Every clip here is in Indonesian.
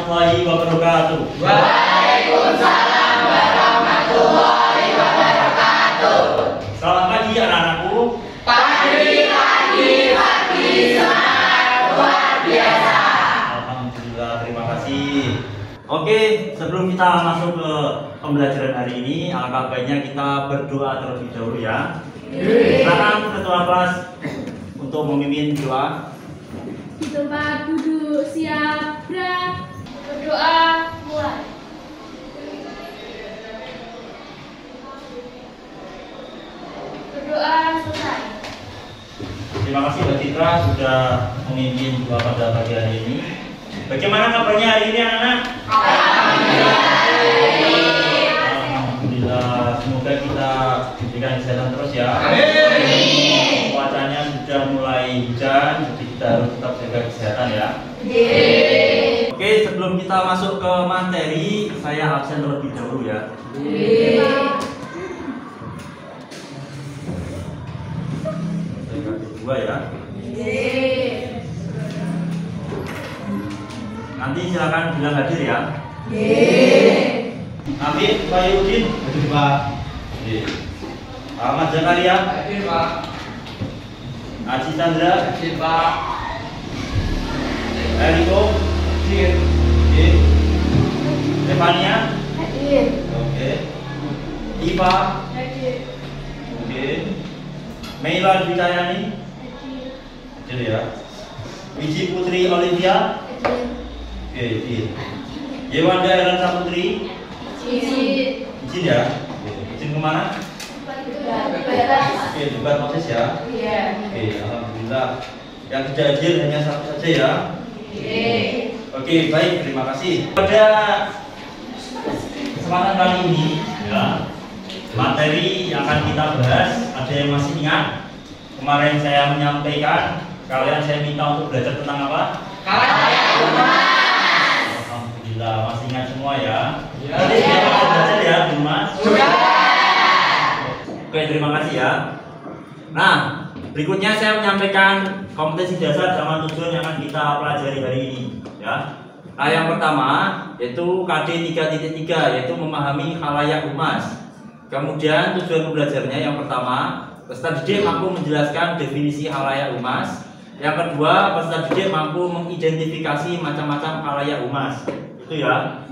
warahmatullahi wabarakatuh. Waalaikumsalam warahmatullahi wabarakatuh. Selamat pagi anak-anakku. Pagi, semangat luar biasa. Alhamdulillah, terima kasih. Oke, sebelum kita masuk ke pembelajaran hari ini, alangkah baiknya kita berdoa terlebih dahulu ya. Silakan ketua kelas untuk memimpin doa. Di tempat duduk siap, gerak. Berdoa mulai. Berdoa selesai. Terima kasih Mbak Citra sudah memimpin doa pada pagi hari ini. Bagaimana kabarnya hari ini anak-anak? Alhamdulillah, semoga kita diberikan kesehatan terus ya. Cuacanya sudah mulai hujan, jadi kita harus tetap jaga kesehatan ya. Oke, sebelum kita masuk ke materi, saya absen terlebih dahulu ya. Saya kedua ya. Nanti silakan bilang hadir ya. Nabi Bayudin hadir Pak. Ahmad Zakaria Hadir Pak. Aji Chandra Hadir Pak. Eriko Hadir. Stefania Hadir. oke. Iva Hadir. oke. Meila Dwi-Cahyani Hadir. hadir ya. Wiji Putri Olivia Hadir. oke, hadir. Yewanda Ellen Saputri Izin. izin ya. Oke, izin kemana? Oke, debat proses ya. Oke, alhamdulillah. Yang tidak hadir hanya satu saja ya. Oke, baik, terima kasih. Pada kesempatan kali ini ya, materi yang akan kita bahas, ada yang masih ingat? Kemarin saya menyampaikan, kalian saya minta untuk belajar tentang apa? Alhamdulillah, masih ingat semua ya. Jadi siapa yang belajar ya, Bu Mas? Oke, terima kasih ya. Nah, berikutnya saya menyampaikan kompetensi dasar zaman tujuan yang akan kita pelajari hari ini ya. Nah, yang pertama yaitu KD 3.3 yaitu memahami khalayak humas. Kemudian tujuan pembelajarannya yang pertama, peserta didik mampu menjelaskan definisi khalayak humas. Yang kedua, peserta didik mampu mengidentifikasi macam-macam khalayak humas. Itu ya.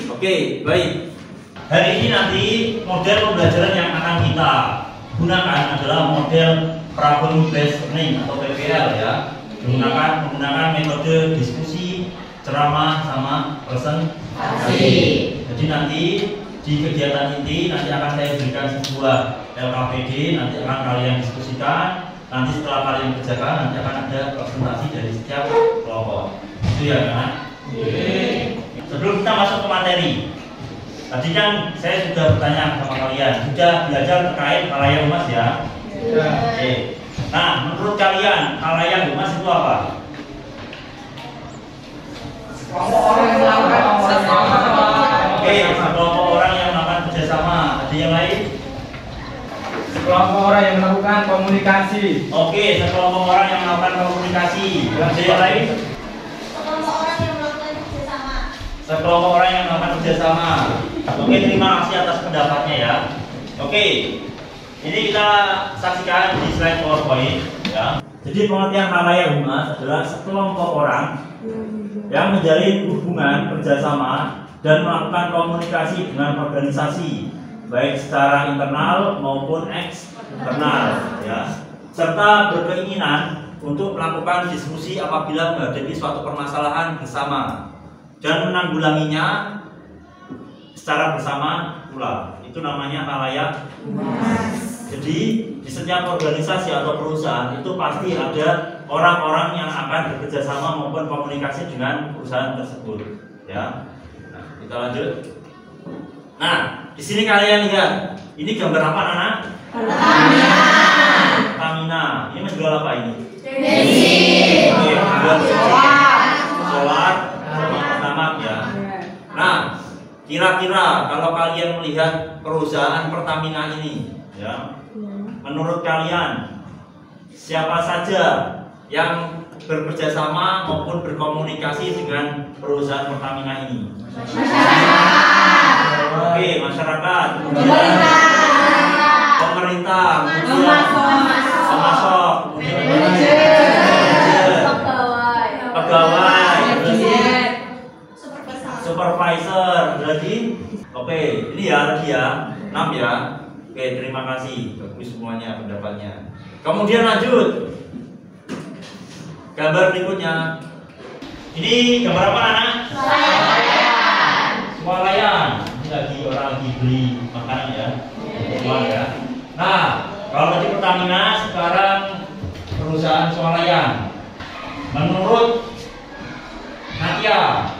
Oke, baik. Hari ini nanti model pembelajaran yang akan kita gunakan adalah model problem based learning atau PBL ya. Menggunakan metode diskusi, ceramah sama presentasi. Jadi nanti di kegiatan inti nanti akan saya berikan sebuah LKPD, nanti akan kalian diskusikan. Nanti setelah kalian kerjakan nanti akan ada presentasi dari setiap kelompok. Itu ya kan? Sebelum kita masuk ke materi, tadi kan saya sudah bertanya sama kalian, sudah belajar terkait khalayak humas ya? Oke. Nah, menurut kalian khalayak humas itu apa? Oke, sekelompok orang yang melakukan kerjasama. Ada yang lain? Sekelompok orang yang melakukan komunikasi. Oke, sekelompok orang yang melakukan komunikasi. Ada yang lain? Sekelompok orang yang melakukan kerjasama. Sekelompok orang yang melakukan kerjasama. Oke, terima kasih atas pendapatnya ya. Oke, ini kita saksikan di slide PowerPoint ya. Jadi pengertian khalayak humas adalah sekelompok orang yang menjalin hubungan kerjasama dan melakukan komunikasi dengan organisasi baik secara internal maupun eksternal ya, serta berkeinginan untuk melakukan diskusi apabila menghadapi suatu permasalahan bersama dan menanggulanginya secara bersama pula. Itu namanya khalayak humas. Jadi di setiap organisasi atau perusahaan itu pasti ada orang-orang yang akan bekerja sama maupun komunikasi dengan perusahaan tersebut ya. Nah, kita lanjut. Nah, di sini kalian lihat, ini gambar apa anak? Pertamina. Ini menjual apa ini? Bensin. Oke, menjual solar sama pertamax ya. Nah, kira-kira kalau kalian melihat perusahaan Pertamina ini ya, menurut kalian siapa saja yang bekerja sama maupun berkomunikasi dengan perusahaan Pertamina ini? Oke, masyarakat, kemudian pemerintah, kemudian pemasok, kemudian pegawai, supervisor, lagi. Oke, ini ya lagi ya, 6 ya. Oke, terima kasih, bagus semuanya pendapatnya. Kemudian lanjut, gambar berikutnya. Ini gambar apa anak? Swalayan. Ini lagi orang lagi beli makanan ya, ya. Nah, kalau tadi Pertamina, sekarang perusahaan swalayan. Menurut Natia,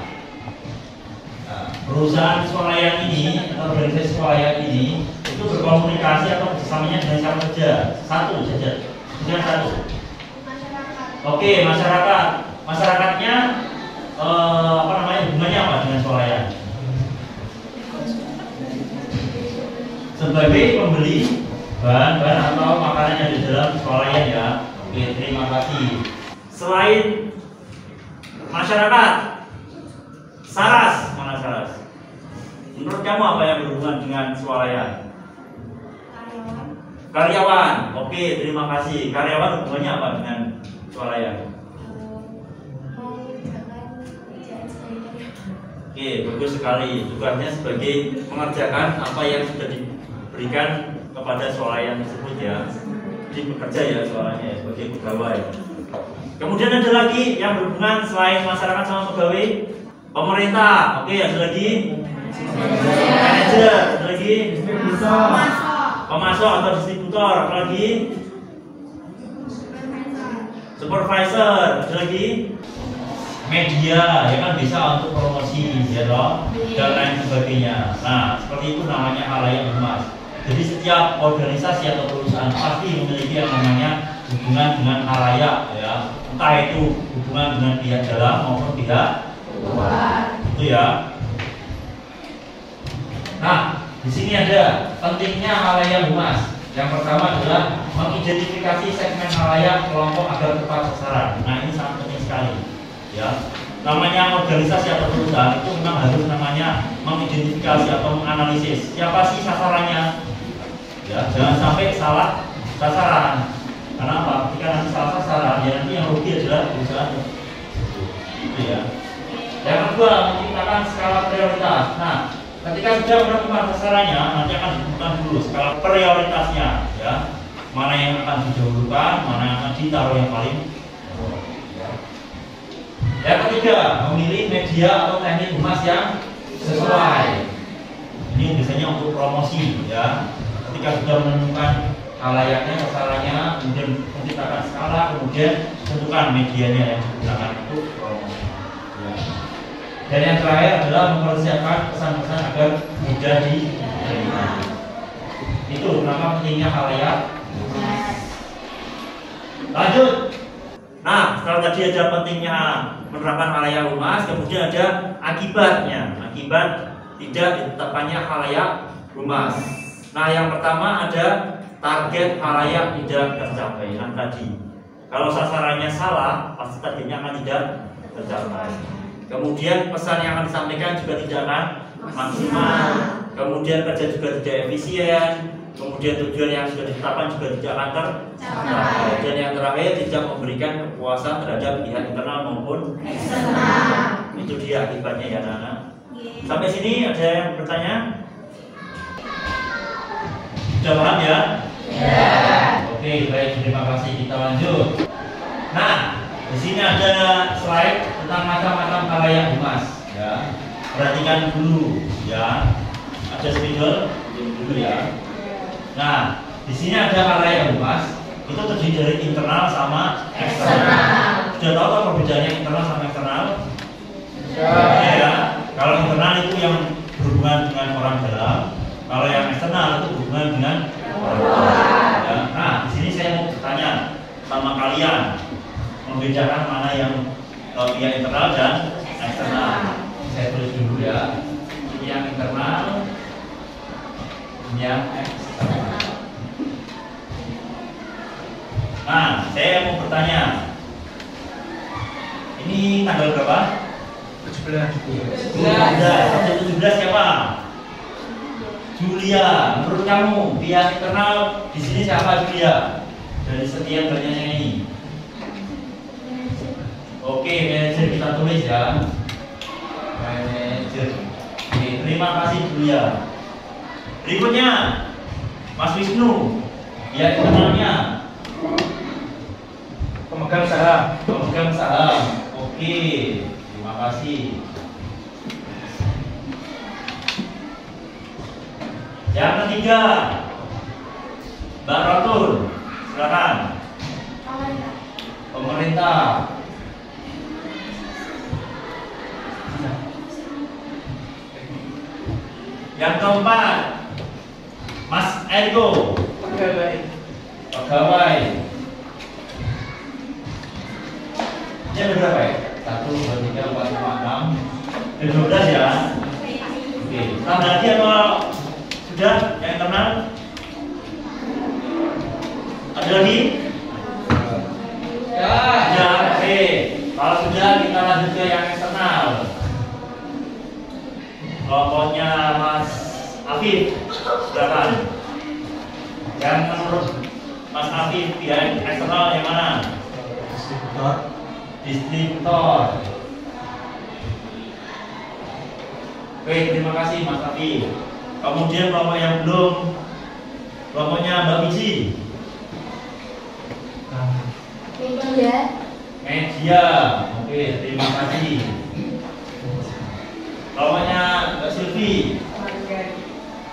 perusahaan swalayan ini atau organisasi swalayan ini itu berkomunikasi atau bersamanya dengan siapa saja? Satu saja, dengan satu. Oke, masyarakatnya apa namanya, hubungannya apa dengan swalayan? Sebagai pembeli bahan-bahan atau makanan yang di dalam swalayan ya. Oke, terima kasih. Selain masyarakat, Saras, mana Saras? Menurut kamu apa yang berhubungan dengan swalayan? Karyawan. Oke, terima kasih. Karyawan hubungannya apa dengan swalayan? Oke, bagus sekali. Tugasnya sebagai mengerjakan apa yang sudah diberikan kepada swalayan tersebut ya. Jadi bekerja ya swalayannya sebagai pegawai. Kemudian ada lagi yang berhubungan selain masyarakat sama pegawai, pemerintah. Oke, ada lagi manajer, ada lagi pemasok atau distributor, ada lagi supervisor, ada lagi media, ya kan, bisa untuk promosi ya toh, dan lain sebagainya. Nah, seperti itu namanya halayak humas. Jadi setiap organisasi atau perusahaan pasti memiliki yang namanya hubungan dengan halayak ya, entah itu hubungan dengan pihak dalam maupun pihak luar, itu ya. Nah, di sini ada pentingnya halayak humas. Yang pertama adalah mengidentifikasi segmen halayak kelompok agar tepat sasaran. Nah, ini sangat penting sekali ya. Namanya organisasi atau perusahaan itu memang harus namanya mengidentifikasi atau menganalisis siapa sih sasarannya ya, jangan sampai salah sasaran. Karena apa? Ketika nanti salah sasaran, ya nanti yang rugi adalah perusahaan itu ya. Yang kedua, menciptakan skala prioritas. Nah, ketika sudah menemukan sasarannya, nanti akan ditentukan dulu skala prioritasnya ya, mana yang akan didahulukan, mana yang akan ditaruh yang paling. Yang ketiga, memilih media atau teknik humas yang sesuai. Ini biasanya untuk promosi ya. Ketika sudah menemukan halayaknya, sasarannya, kemudian menciptakan skala, kemudian tentukan medianya yang digunakan untuk promosi. Ya. Dan yang terakhir adalah mempersiapkan pesan-pesan agar mudah diterima. Itu kenapa pentingnya halayak. Lanjut. Nah, setelah tadi ada pentingnya menerapkan halayak humas, kemudian ada akibatnya. Akibat tidak ditetapkannya halayak humas. Nah, yang pertama ada target halayak tidak tercapai. Yang tadi, kalau sasarannya salah, pasti targetnya akan tidak tercapai. Kemudian pesan yang akan disampaikan juga tidak akan maksimal. Kemudian kerja juga tidak efisien. Kemudian tujuan yang sudah ditetapkan juga tidak akan tercapai. Dan yang terakhir, tidak memberikan kepuasan terhadap pihak internal maupun eksternal. Itu dia akibatnya ya anak-anak. Sampai sini ada yang bertanya? Sudah paham ya? Ya. Oke, baik, terima kasih. Kita lanjut. Nah, di sini ada slide tentang macam-macam halayak humas. Ya, perhatikan dulu. Ya, ada spidol dulu ya. Nah, di sini ada halayak humas. Itu terdiri dari internal sama eksternal. Sudah tahu kan perbedaannya internal sama eksternal? Ya. Kalau internal itu yang berhubungan dengan orang dalam. Kalau yang eksternal itu berhubungan dengan orang luar. Ya. Nah, di sini saya mau bertanya sama kalian, membedakan mana yang pihak internal dan eksternal. Saya tulis dulu ya. Ini yang internal, ini yang eksternal. Nah, saya mau bertanya, Ini tanggal berapa? 17. 17 siapa? Julia. Menurut kamu pihak internal di sini siapa Julia? Dari sekian banyaknya ini. Oke, manajer kita tulis ya. Manajer. Oke, terima kasih Julia. Berikutnya Mas Wisnu. Pihak internalnya Pemegang saham. pemegang saham. Oke, terima kasih. Yang ketiga, Mbak Rotul, silakan. Pemerintah. Yang keempat, Mas Ergo, Pegawai. pegawai. Ini ada berapa ya? 1, 2, 3, 4, 5, 6, 12 ya. Oke, tambah lagi atau sudah yang internal? Ada lagi? Ya. Ya, oke. Kalau sudah kita lanjut ke yang eksternal. Kelompoknya Mas Afif, silakan. Yang menurut Mas Afif pihak eksternal yang mana? Distributor. Oke, terima kasih Mas Afif. Kemudian kelompok yang belum, kelompoknya Mbak Mizi. Media. Oke, terima kasih. Kelompoknya Mbak Silvi.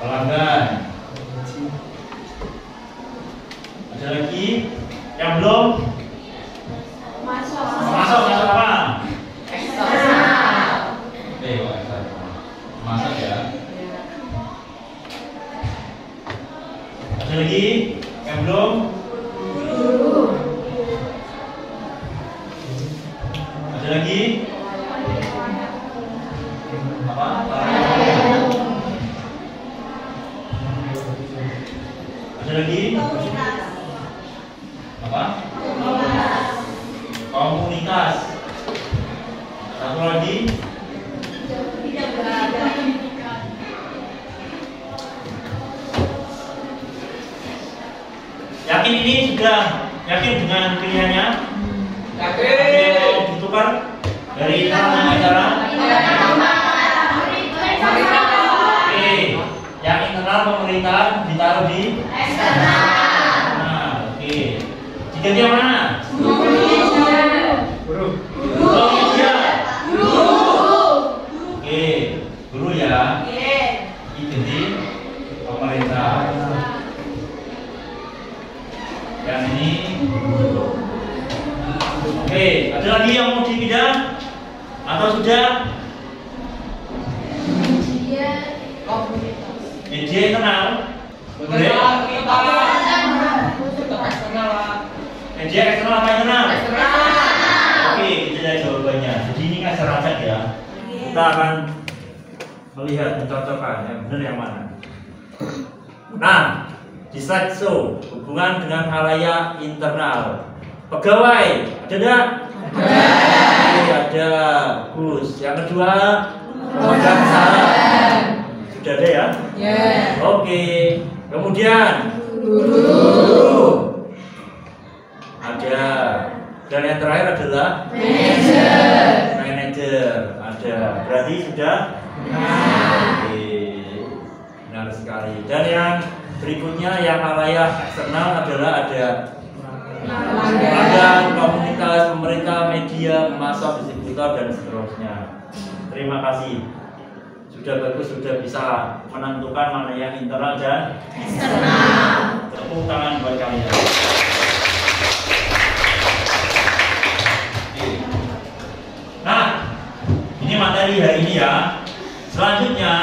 Pelanggan. Ada lagi yang belum? Masuk apa? Oke, masuk ya. Ada lagi yang belum? Ada lagi? Apa? Ada lagi? Apa? Komunitas. Satu lagi? Yakin ini sudah yakin dengan pilihannya? Yakin. Mau ditukar dari nama acara? Oke, yang internal pemerintah ditaruh di eksternal. Nah, oke. Diganti yang mana? Guru. Oh, media. Oke, guru ya. Diganti pemerintah. Yang ini. Oke, ada lagi yang mau dipindah atau sudah? Media internal. Boleh? Media eksternal apa internal? Oke, itu dari jawabannya. Jadi ini kan seracak ya. Kita akan melihat mencocokkan yang benar yang mana. Nah, di slide show hubungan dengan halayak internal. Pegawai, ada enggak? Oke, ada. Gus. Yang kedua, pemegang saham. Sudah ada ya? Oke. Kemudian guru. Ada. Dan yang terakhir adalah manajer. Ada. Berarti sudah? Oke. Benar sekali. Dan yang berikutnya yang halayak eksternal adalah ada pelanggan, komunitas, pemerintah, media, pemasok, distributor dan seterusnya. Terima kasih. Sudah bagus, sudah bisa menentukan mana yang internal dan eksternal. Tepuk tangan buat kalian. Nah, ini materi hari ini ya. Selanjutnya,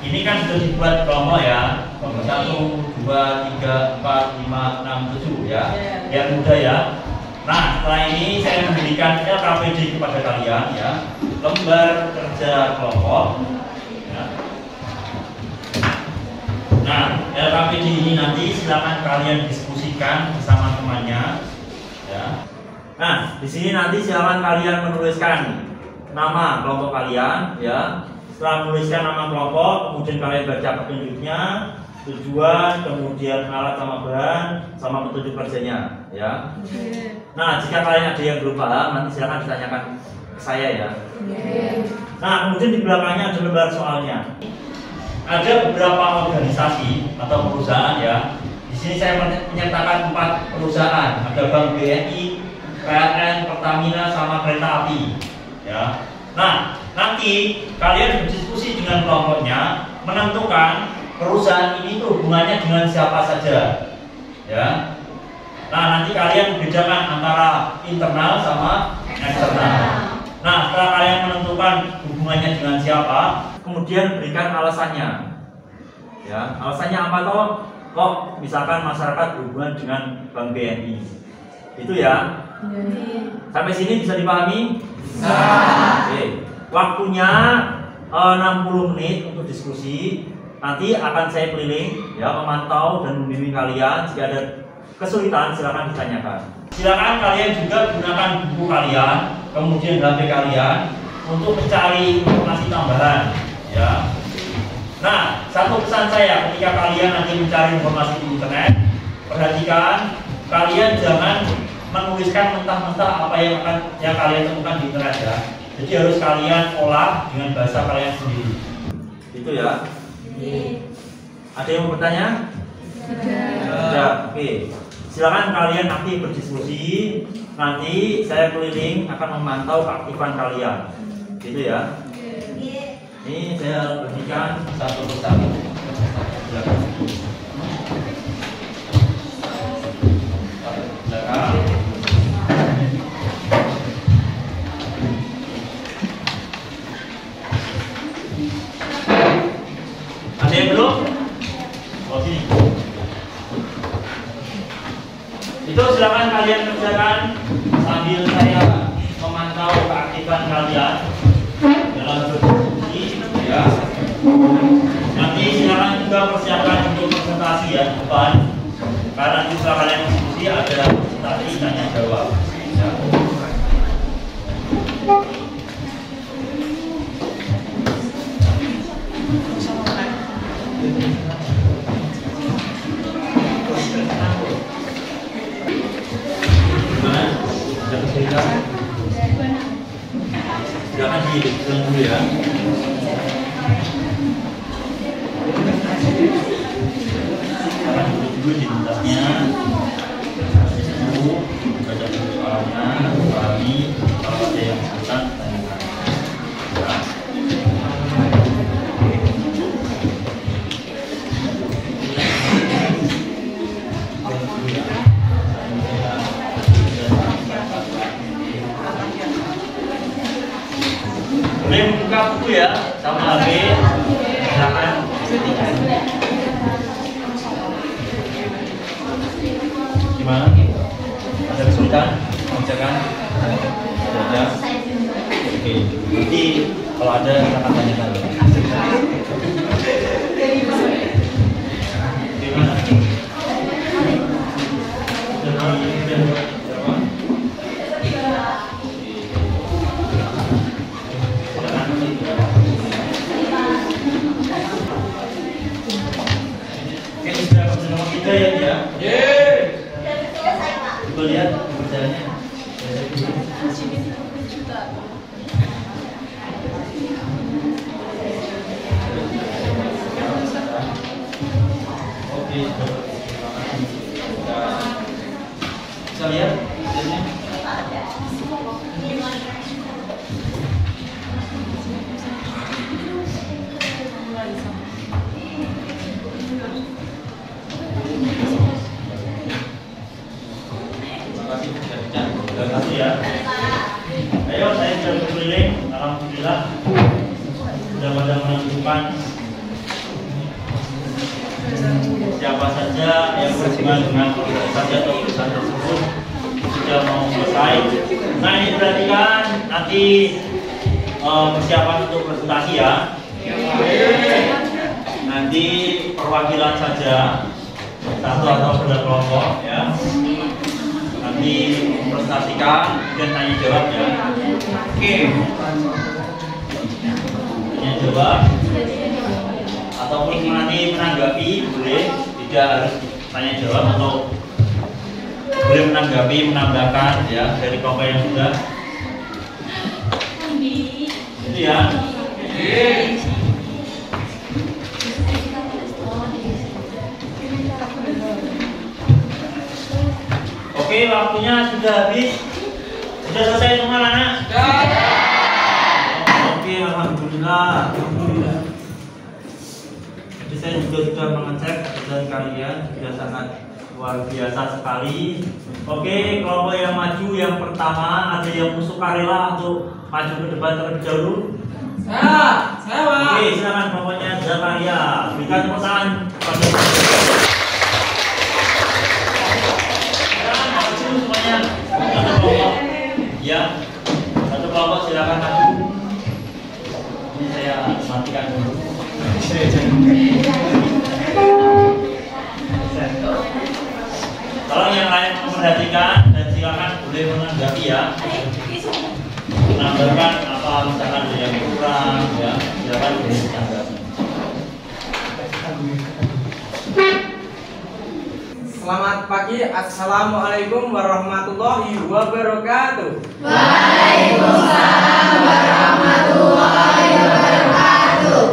ini kan sudah dibuat kelompok ya. Kelompok 1, 2, 3, 4, 5, 6, 7 ya. Yang mudah ya. Nah, setelah ini saya memberikan LKPD kepada kalian ya. Lembar kerja kelompok. Ya. Nah, LKPD ini nanti silakan kalian diskusikan bersama temannya. Ya. Nah, di sini nanti silakan kalian menuliskan nama kelompok kalian, ya. Setelah menuliskan nama kelompok, kemudian kalian baca petunjuknya, tujuan, kemudian alat sama bahan, sama petunjuk kerjanya, ya. Nah, jika kalian ada yang belum paham, nanti silakan ditanyakan ke saya, ya. Nah, kemudian di belakangnya ada lembar soalnya. Ada beberapa organisasi atau perusahaan, ya. Di sini saya menyertakan 4 perusahaan, ada Bank BNI, PLN, Pertamina, sama kereta api, ya. Nah, nanti kalian berdiskusi dengan kelompoknya, menentukan perusahaan ini tuh hubungannya dengan siapa saja, ya. Nah, nanti kalian bedakan antara internal sama eksternal. Nah, setelah kalian menentukan hubungannya dengan siapa, kemudian berikan alasannya, ya. Alasannya apa toh? Kok misalkan masyarakat berhubungan dengan Bank BNI, itu ya. Sampai sini bisa dipahami? Bisa. Oke. Waktunya 60 menit untuk diskusi. Nanti akan saya keliling, ya, memantau dan membimbing kalian. Jika ada kesulitan silakan ditanyakan. Silakan kalian juga gunakan buku kalian, kemudian HP kalian untuk mencari informasi tambahan, ya. Nah, satu pesan saya ketika kalian nanti mencari informasi di internet, perhatikan kalian jangan menuliskan mentah-mentah apa yang kalian temukan di internet, ya. Jadi harus kalian olah dengan bahasa kalian sendiri. Itu ya. Ada yang mau bertanya? Sudah. Oke. Silakan kalian aktif berdiskusi. Nanti saya keliling akan memantau keaktifan kalian. Gitu ya. Ini saya berikan satu persatu. Silakan. Ada yang belum? Oh, sini. Itu silakan kalian kerjakan sambil saya memantau keaktifan kalian dalam berdiskusi, ya. Nanti silakan juga persiapkan untuk presentasi, ya, depan. Karena nanti setelah kalian diskusi ada presentasi tanya jawab, ya. Silakan diulang dulu, ya. Silakan dulu di tuntasnya. Dulu baca dulu soalnya, pahami. Kalau ada yang susah tanyakan. Boleh membuka buku, ya, sama HP. Silakan. Gimana? Ada kesulitan? Mengerjakan? Ada? Oke. Nanti kalau ada silakan tanyakan. Gimana? Coba lihat perjalanannya. Oke, bisa lihat hasilnya. Terima kasih, ya. Ayo, saya sudah berkeliling. Alhamdulillah sudah pada menentukan siapa saja yang berhubungan dengan organisasi atau perusahaan tersebut sudah mau selesai. Nah, ini perhatikan nanti persiapan untuk presentasi, ya. Nanti perwakilan saja, satu atau dua kelompok, ya. Nanti dipresentasikan dan tanya jawab ya. Oke. Tanya jawab ataupun nanti menanggapi boleh, tidak harus tanya jawab atau boleh menanggapi, menambahkan ya dari kelompok yang sudah. Itu ya. Oke, waktunya sudah habis. Sudah selesai semua anak? Oke, alhamdulillah. Jadi saya juga sudah mengecek dan kalian sudah sangat luar biasa sekali. Oke, kelompok yang maju yang pertama ada yang sukarela untuk maju ke depan terlebih dahulu. Saya Pak. Oke, silakan kelompoknya Zakaria. Berikan tepuk tangan pada semuanya. Satu kelompok. Ya. Satu kelompok silakan maju. Ini saya matikan dulu. Tolong yang lain memperhatikan dan silakan boleh menanggapi ya. Menambahkan apa misalkan ada yang kurang ya, silakan boleh ditanggapi. Selamat pagi. Assalamualaikum warahmatullahi wabarakatuh. Waalaikumsalam warahmatullahi wabarakatuh.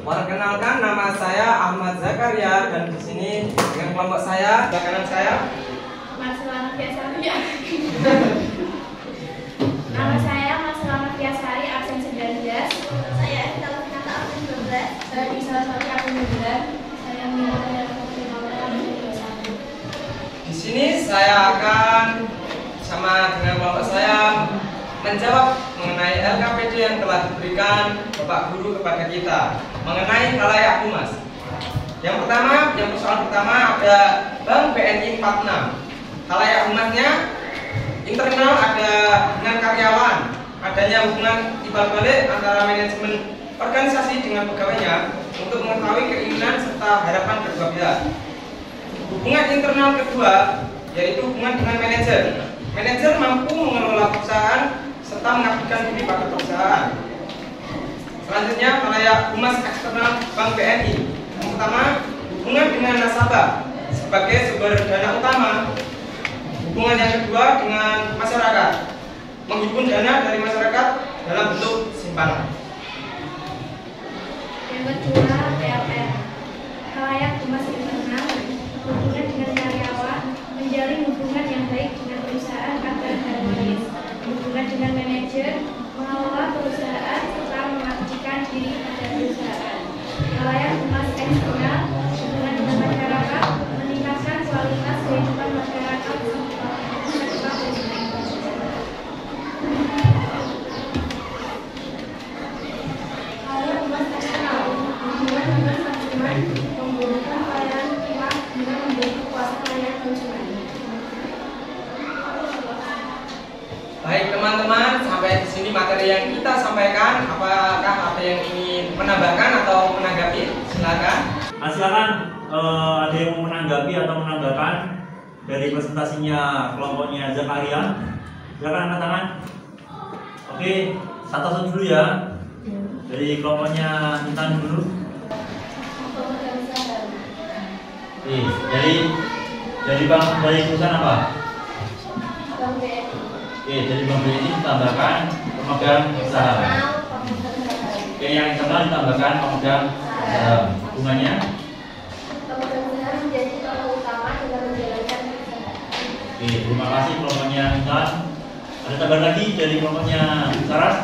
Perkenalkan, nama saya Ahmad Zakaria dan di sini dengan kelompok saya, sebelah kanan saya. Mas Biasari. Nama saya Mas Selamat Biasari, absen 19. Saya Evita Lufinata, absen 12. Saya bisa Sari, absen 12. Saya Mila dari absen 21. Di sini saya akan sama dengan kelompok saya menjawab mengenai LKPD yang telah diberikan Bapak Guru kepada kita mengenai khalayak humas. Yang persoalan pertama ada Bank BNI 46. Khalayak humasnya internal ada dengan karyawan, adanya hubungan timbal balik antara manajemen organisasi dengan pegawainya untuk mengetahui keinginan serta harapan kedua pihak. Hubungan internal kedua yaitu hubungan dengan manajer. Manajer mampu mengelola perusahaan serta mengabdikan diri pada perusahaan. Selanjutnya khalayak humas eksternal Bank BNI. Yang pertama, hubungan dengan nasabah sebagai sumber dana utama. Hubungan yang kedua dengan masyarakat, menghimpun dana dari masyarakat dalam bentuk simpanan. Yang kedua, PLN. Khalayak humas internal, hubungan dengan karyawan, menjalin hubungan yang baik dengan perusahaan agar harmonis. Hubungan dengan manajer, mengelola perusahaan serta mengabdikan diri pada perusahaan. Khalayak humas eksternal, hubungan dengan masyarakat, meningkatkan kualitas kehidupan masyarakat serta khalayak humas eksternal, hubungan dengan konsumen, menggunakan pelayanan pihak dengan memberi kuasa layanan konsumen. Baik teman-teman, sampai di sini materi yang kita sampaikan. Apakah ada yang ingin menambahkan atau menanggapi? Silakan. Silakan ada yang mau menanggapi atau menambahkan dari presentasinya kelompoknya Zakaria. Silakan angkat tangan. Oke, satu-satu dulu ya. Dari kelompoknya Intan dulu. Oke, dari perusahaan apa? Oke, dari Bank BNI ditambahkan pemegang saham. Oke, yang internal ditambahkan pemegang saham. Hubungannya? Pemegang menjadi tokoh utama dalam menjalankan perusahaan. Oke, terima kasih kelompoknya Intan. Ada tambahan lagi dari kelompoknya Saras?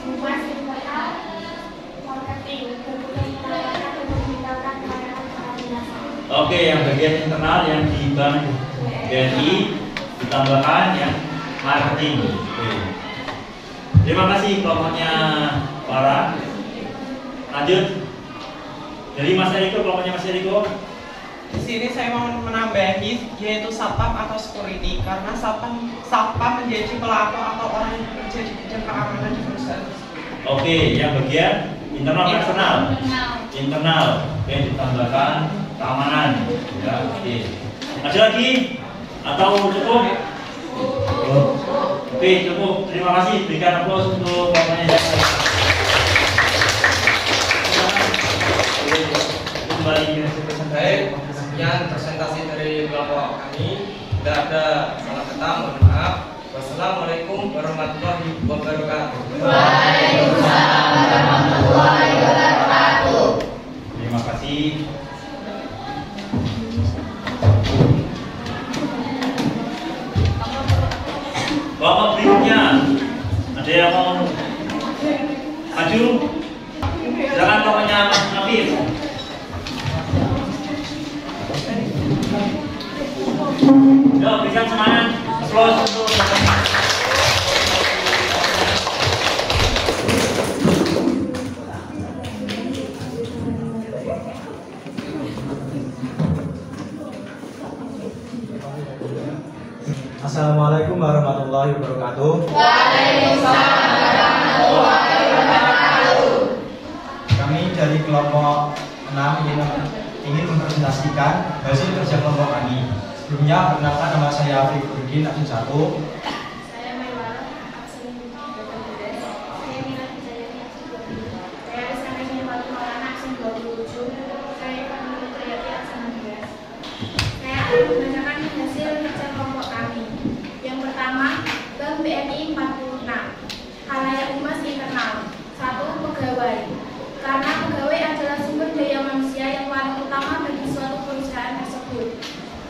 Humas internal, marketing, bertugas melayani dan memberitahukan pelayanan koordinasi. Oke, yang bagian internal yang di Bank BNI ditambahkan yang marketing. Oke. Terima kasih kelompoknya para. Lanjut. Dari Mas Eriko, kelompoknya Mas Eriko. Di sini saya mau menambahi yaitu satpam atau security karena satpam menjadi pelaku atau orang yang bekerja di bidang keamanan di perusahaan. Oke, yang bagian internal eksternal. Internal yang ditambahkan keamanan. Ya, oke. Ada lagi atau cukup? Oke, cukup. Terima kasih. Berikan aplaus untuk Bapaknya. Kembali. Baik, sekian presentasi dari kelompok kami. Tidak ada salah kata, mohon maaf. Wassalamualaikum warahmatullahi wabarakatuh. Waalaikumsalam warahmatullahi wabarakatuh. Terima kasih. Bapak berikutnya, ada yang mau maju? Silakan bapaknya Mas Nafif. Yo, berikan semangat, aplaus untuk bapaknya. Assalamualaikum warahmatullahi wabarakatuh. Waalaikumsalam warahmatullahi wabarakatuh. Kami dari kelompok 6 ingin mempresentasikan hasil kerja kelompok kami. Sebelumnya, perkenalkan nama saya Fikruddin Absen 1. Saya Maiwara, absen 18. Saya Mila Hidayati, absen 20. Saya Rizana Jinawati Maulana, absen 27. Saya Fahmi Hidayati, absen 16. Saya akan membacakan hasil kerja kelompok kami. Yang pertama, Bank BNI 46. Khalayak Humas Internal. 1. Pegawai. Karena pegawai adalah sumber daya manusia yang paling utama bagi suatu perusahaan tersebut.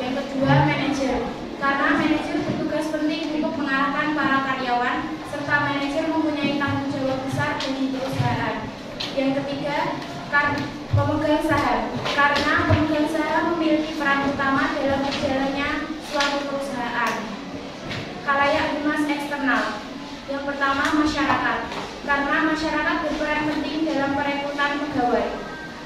Yang kedua, manajer. Karena manajer bertugas penting untuk mengarahkan para karyawan, serta manajer mempunyai tanggung jawab besar bagi perusahaan. Yang ketiga, pemegang saham. Karena pemegang saham memiliki peran utama dalam berjalannya suatu perusahaan. Khalayak Humas Eksternal. Yang pertama, masyarakat. Karena masyarakat berperan penting dalam perekrutan pegawai.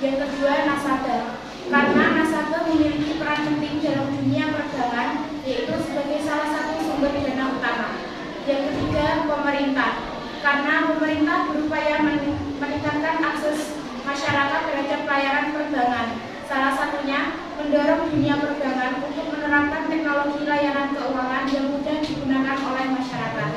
Yang kedua, nasabah. Karena nasabah memiliki peran penting dalam dunia perdagangan, yaitu sebagai salah satu sumber dana utama. Yang ketiga, pemerintah. Karena pemerintah berupaya meningkatkan akses masyarakat terhadap pelayanan perbankan. Salah satunya mendorong dunia perbankan untuk menerapkan teknologi layanan keuangan yang mudah digunakan oleh masyarakat.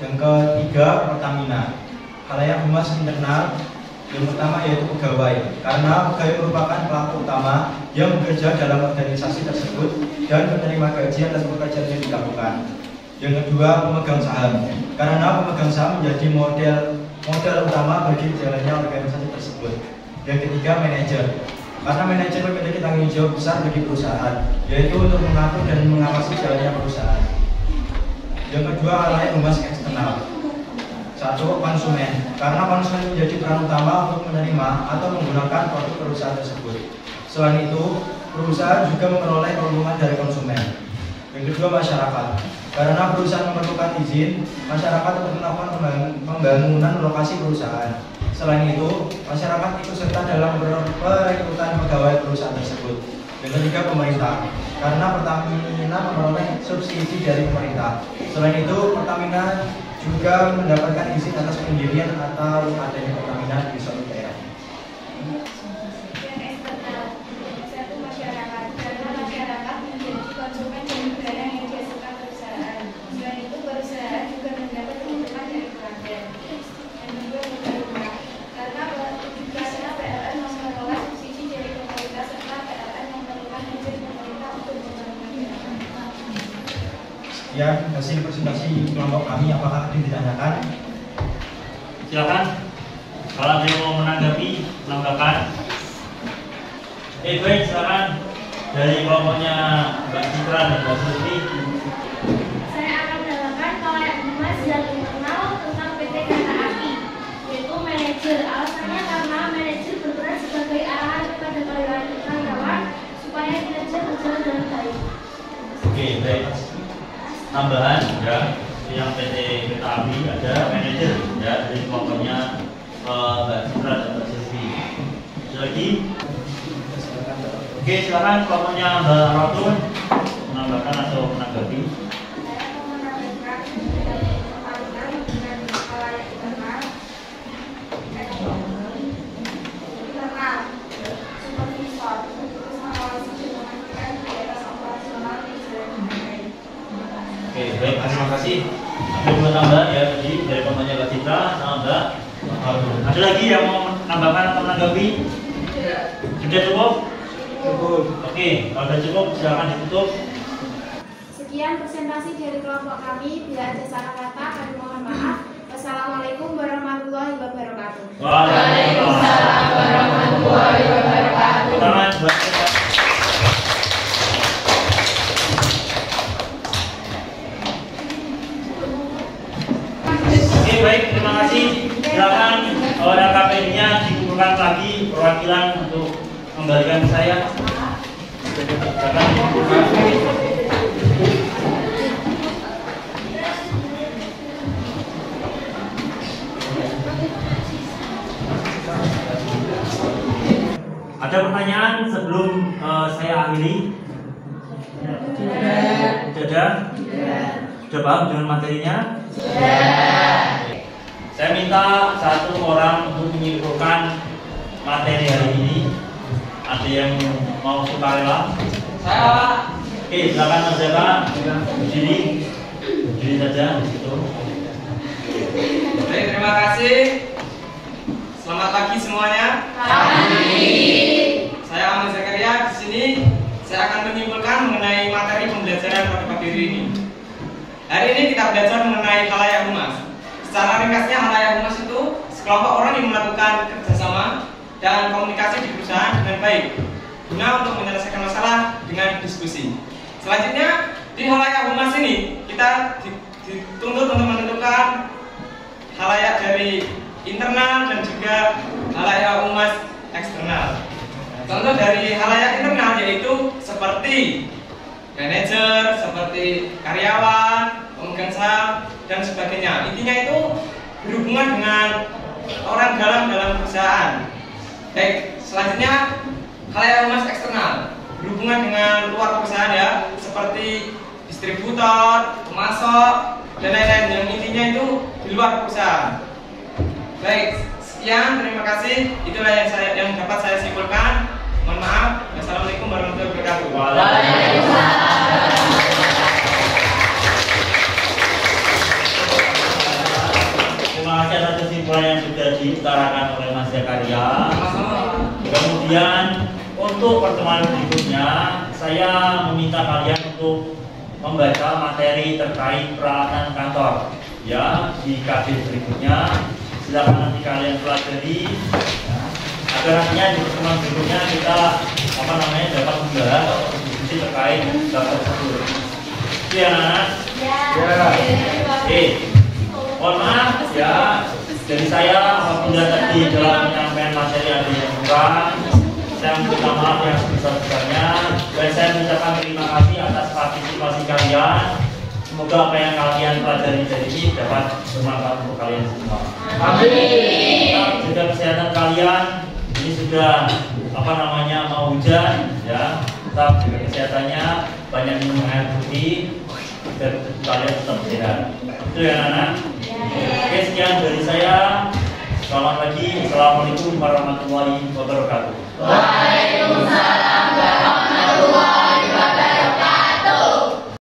Yang ketiga, Pertamina. Khalayak Humas Internal. Yang pertama yaitu pegawai. Karena pegawai merupakan pelaku utama yang bekerja dalam organisasi tersebut dan menerima gaji atas pekerjaan yang dilakukan. Yang kedua, pemegang saham. Karena pemegang saham menjadi modal utama bagi jalannya organisasi tersebut. Yang ketiga, manajer. Karena manajer memiliki tanggung jawab besar bagi perusahaan, yaitu untuk mengatur dan mengawasi jalannya perusahaan. Yang kedua, khalayak humas eksternal. 1. Konsumen. Karena konsumen menjadi peran utama untuk menerima atau menggunakan produk perusahaan tersebut. Selain itu, perusahaan juga memperoleh keuntungan dari konsumen. Yang kedua, masyarakat. Karena perusahaan memerlukan izin, masyarakat untuk melakukan pembangunan lokasi perusahaan. Selain itu, masyarakat ikut serta dalam perekrutan pegawai perusahaan tersebut. Yang ketiga, pemerintah. Karena Pertamina memperoleh subsidi dari pemerintah. Selain itu, Pertamina juga mendapatkan izin atas pendirian atau adanya Pertamina di suatu daerah. Yang eksternal. 1. Masyarakat. Karena masyarakat menjadi konsumen dari barang yang dihasilkan perusahaan. Selain itu, perusahaan juga mendapat keuntungan dari pelanggan. Yang kedua, pemerintah. Karena PLN memperoleh subsidi dari pemerintah serta PLN memerlukan izin pemerintah untuk membangun. Sekian hasil presentasi kelompok kami. Apakah ada yang ditanyakan? Silakan. Kalau ada yang mau menanggapi, menambahkan. Baik, silakan dari kelompoknya Mbak Citra dan Mbak Suti. Saya akan menambahkan khalayak humas yang internal tentang PT Kereta Api, yaitu manajer. Alasannya karena manajer berperan sebagai arahan kepada karyawan supaya kinerja berjalan dengan baik. Oke, baik. Tambahan ya, yang PT Kereta Api ada manajer ya dari kelompoknya Mbak Citra dan Mbak Suti. Ada lagi? Oke, silakan kelompoknya Mbak Ratun menambahkan atau menanggapi. Saya mau menambahkan dari Pertamina dengan khalayak internal Oke, baik, terima kasih. Ada dua tambah ya tadi dari temannya Kak Citra sama Mbak. Ada lagi yang mau menambahkan atau menanggapi? Sudah cukup? Cukup. Oke, kalau sudah cukup silakan ditutup. Sekian presentasi dari kelompok kami. Bila ada salah kata, kami mohon maaf. Wassalamualaikum warahmatullahi wabarakatuh. Waalaikumsalam warahmatullahi wabarakatuh. Selamat buat kita. Oke, baik, terima kasih. Silakan LKPD-nya dikumpulkan lagi perwakilan untuk kembalikan ke saya. Silakan dikumpulkan. Ada pertanyaan sebelum saya akhiri? Tidak ada? Sudah paham dengan materinya? Saya minta satu orang untuk menyimpulkan materi hari ini. Ada yang mau sukarela? Saya Pak. Oke, silakan Mas Jaka. Berdiri saja di situ. Baik, terima kasih. Selamat pagi semuanya. Saya Ahmad Zakaria. Di sini saya akan menyimpulkan mengenai materi pembelajaran pada pagi ini. Hari ini kita belajar mengenai khalayak humas. Secara ringkasnya, khalayak humas itu sekelompok orang yang melakukan kerjasama dan komunikasi di perusahaan dengan baik guna untuk menyelesaikan masalah dengan diskusi. Selanjutnya, di khalayak humas ini kita dituntut untuk menentukan khalayak dari internal dan juga khalayak humas eksternal. Contoh dari khalayak internal yaitu seperti manajer, seperti karyawan, pemegang saham dan sebagainya. Intinya itu berhubungan dengan orang dalam perusahaan. Baik, selanjutnya khalayak humas eksternal berhubungan dengan luar perusahaan ya, seperti distributor, pemasok dan lain-lain yang intinya itu di luar perusahaan. Baik, sekian, terima kasih. Itulah yang dapat saya simpulkan. Mohon maaf. Wassalamualaikum warahmatullahi wabarakatuh. Terima kasih atas kesimpulan yang sudah diutarakan oleh Mas Zakaria. Kemudian untuk pertemuan berikutnya, saya meminta kalian untuk membaca materi terkait peralatan kantor. Ya, di kabin berikutnya. Silakan nanti kalian pelajari. Ya. Agar nantinya di pertemuan berikutnya kita dapat membahas diskusi terkait bab tersebut. Iya, anak? Oke. Mohon maaf ya, dari saya apabila tadi dalam menyampaikan materi ada yang kurang, saya minta maaf yang sebesar-besarnya dan saya mengucapkan terima kasih atas partisipasi kalian. Semoga apa yang kalian pelajari dari ini dapat bermanfaat untuk kalian semua. Amin. Jaga kesehatan kalian. Ini sudah mau hujan ya. Tetap jaga kesehatannya, banyak minum air putih agar kalian tetap sehat. Itu ya anak. Oke, sekian dari saya. Selamat pagi. Assalamualaikum warahmatullahi wabarakatuh.